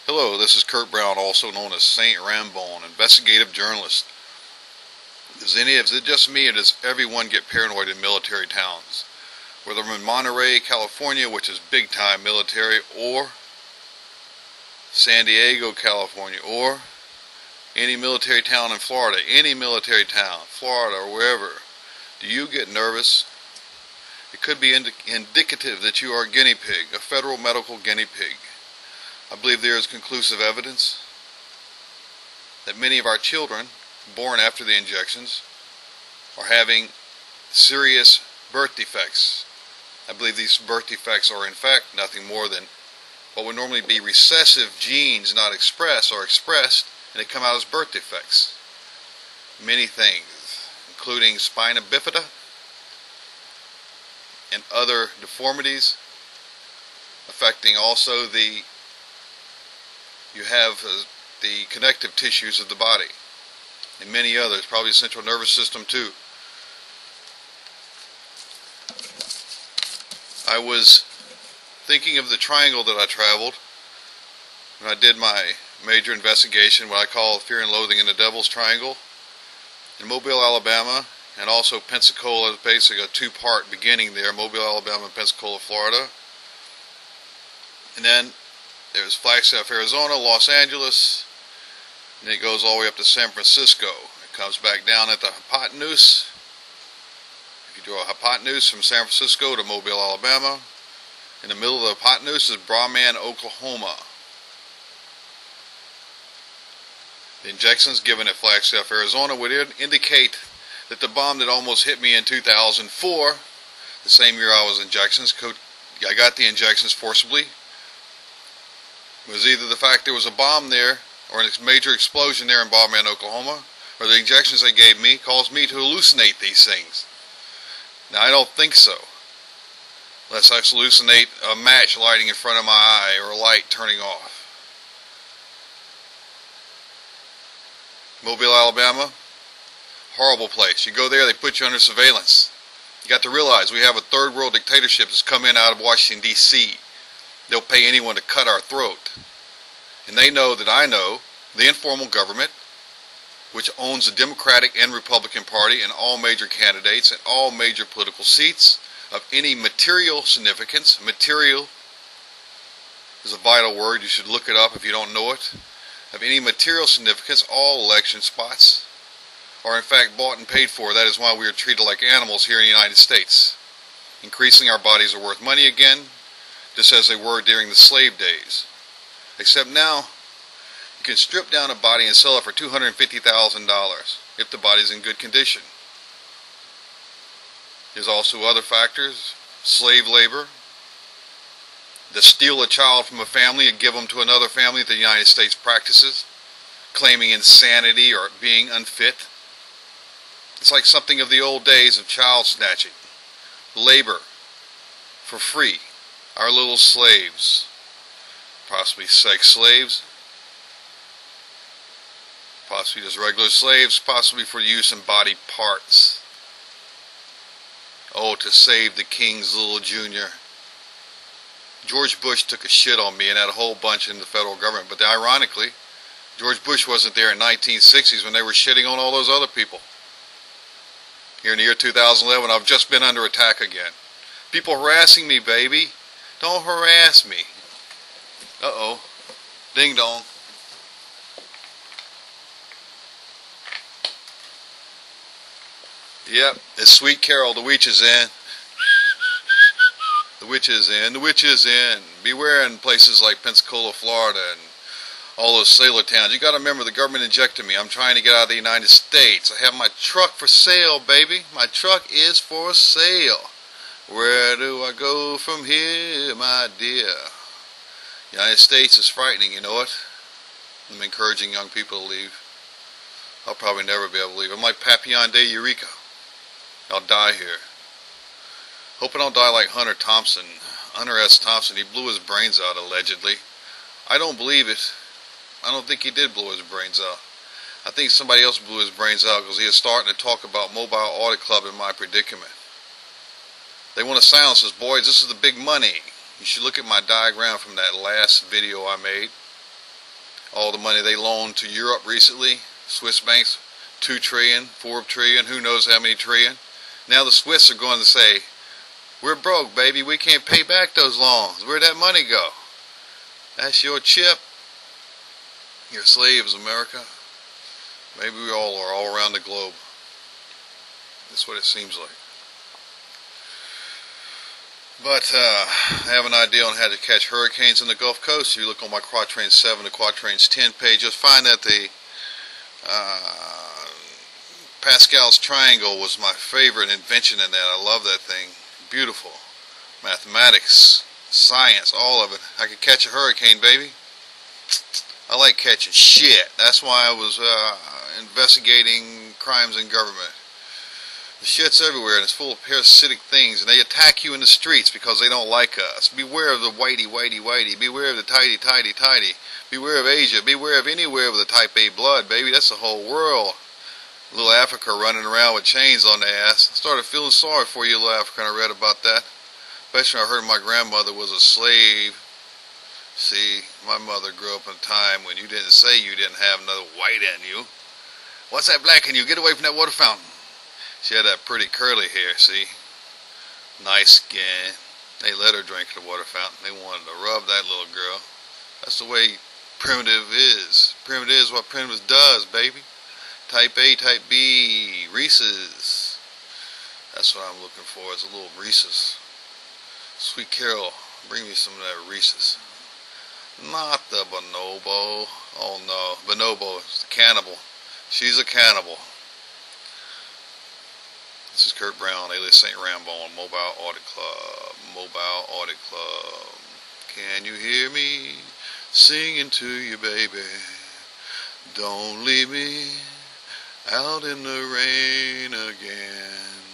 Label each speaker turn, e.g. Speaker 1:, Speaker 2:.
Speaker 1: Hello, this is Kurt Brown, also known as Saint Rambone, investigative journalist. Is it just me, or does everyone get paranoid in military towns? Whether I'm in Monterey, California, which is big time military, or San Diego, California, or any military town in Florida, Florida or wherever, do you get nervous? It could be indicative that you are a guinea pig, a federal medical guinea pig. I believe there is conclusive evidence that many of our children born after the injections are having serious birth defects. I believe these birth defects are in fact nothing more than what would normally be recessive genes not expressed or expressed, and they come out as birth defects. Many things, including spina bifida and other deformities, affecting also the connective tissues of the body, and many others, probably the central nervous system too. I was thinking of the triangle that I traveled when I did my major investigation, what I call Fear and Loathing in the Devil's Triangle, in Mobile, Alabama, and also Pensacola. Basically a two-part beginning there, Mobile, Alabama, and Pensacola, Florida. And then there's Flagstaff, Arizona, Los Angeles, and it goes all the way up to San Francisco. It comes back down at the hypotenuse. If you draw a hypotenuse from San Francisco to Mobile, Alabama, in the middle of the hypotenuse is Brahman, Oklahoma. The injections given at Flagstaff, Arizona would indicate that the bomb that almost hit me in 2004, the same year I was I got the injections forcibly, was either the fact there was a bomb there, or a major explosion there in Brahman, Oklahoma, or the injections they gave me caused me to hallucinate these things. Now I don't think so, unless I hallucinate a match lighting in front of my eye or a light turning off. Mobile, Alabama, horrible place. You go there, they put you under surveillance. You got to realize we have a third world dictatorship that's come in out of Washington, D.C. They'll pay anyone to cut our throat. And they know that I know the informal government, which owns the Democratic and Republican Party and all major candidates and all major political seats of any material significance. Material is a vital word. You should look it up if you don't know it. Of any material significance, all election spots are in fact bought and paid for. That is why we are treated like animals here in the United States. Increasingly our bodies are worth money again, just as they were during the slave days. Except now, you can strip down a body and sell it for $250,000 if the body is in good condition. There's also other factors, slave labor, to steal a child from a family and give them to another family that the United States practices, claiming insanity or being unfit. It's like something of the old days of child snatching. Labor for free. Our little slaves, possibly sex slaves, possibly just regular slaves, possibly for use in body parts. Oh, to save the king's little junior. George Bush took a shit on me and had a whole bunch in the federal government, but ironically, George Bush wasn't there in the 1960s when they were shitting on all those other people. Here in the year 2011, I've just been under attack again. People harassing me, baby. Don't harass me. Uh-oh. Ding dong. Yep, it's Sweet Carol. The witch is in. The witch is in. The witch is in. Beware in places like Pensacola, Florida, and all those sailor towns. You got to remember the government injected me. I'm trying to get out of the United States. I have my truck for sale, baby. My truck is for sale. Where do I go from here, my dear? The United States is frightening, you know it? I'm encouraging young people to leave. I'll probably never be able to leave. I'm like Papillon de Eureka. I'll die here. Hope I don't die like Hunter S. Thompson. He blew his brains out, allegedly. I don't believe it. I don't think he did blow his brains out. I think somebody else blew his brains out because he is starting to talk about MObile Audit Club in my predicament. They want to silence us, boys. This is the big money. You should look at my diagram from that last video I made. all the money they loaned to Europe recently. Swiss banks, 2 trillion, 4 trillion, who knows how many trillion. Now the Swiss are going to say, we're broke, baby, we can't pay back those loans. Where'd that money go? That's your chip. Your slaves, America. Maybe we all are, all around the globe. That's what it seems like. But I have an idea on how to catch hurricanes in the Gulf Coast. If you look on my Quatrains 7 to Quatrains 10 page, you'll find that the Pascal's triangle was my favorite invention in that. I love that thing. Beautiful. Mathematics, science, all of it. I could catch a hurricane, baby. I like catching shit. That's why I was investigating crimes in government. The shit's everywhere, and it's full of parasitic things, and they attack you in the streets because they don't like us. Beware of the whitey, whitey, whitey. Beware of the tidy, tidy, tidy. Beware of Asia. Beware of anywhere with a type A blood, baby. That's the whole world. Little Africa running around with chains on their ass. I started feeling sorry for you, little Africa, and I read about that. Especially when I heard my grandmother was a slave. See, my mother grew up in a time when you didn't say you didn't have another white in you. What's that black in you? Get away from that water fountain. She had that pretty curly hair, see? Nice skin. They let her drink the water fountain. They wanted to rub that little girl. That's the way primitive is. Primitive is what primitive does, baby. Type A, type B, Reese's. That's what I'm looking for, is a little Reese's. Sweet Carol, bring me some of that Reese's. Not the bonobo. Oh no, bonobo is the cannibal. She's a cannibal. This is Kurt Brown, alias St. Rambo on MObile Audit Club. MObile Audit Club. Can you hear me singing to you, baby? Don't leave me out in the rain again.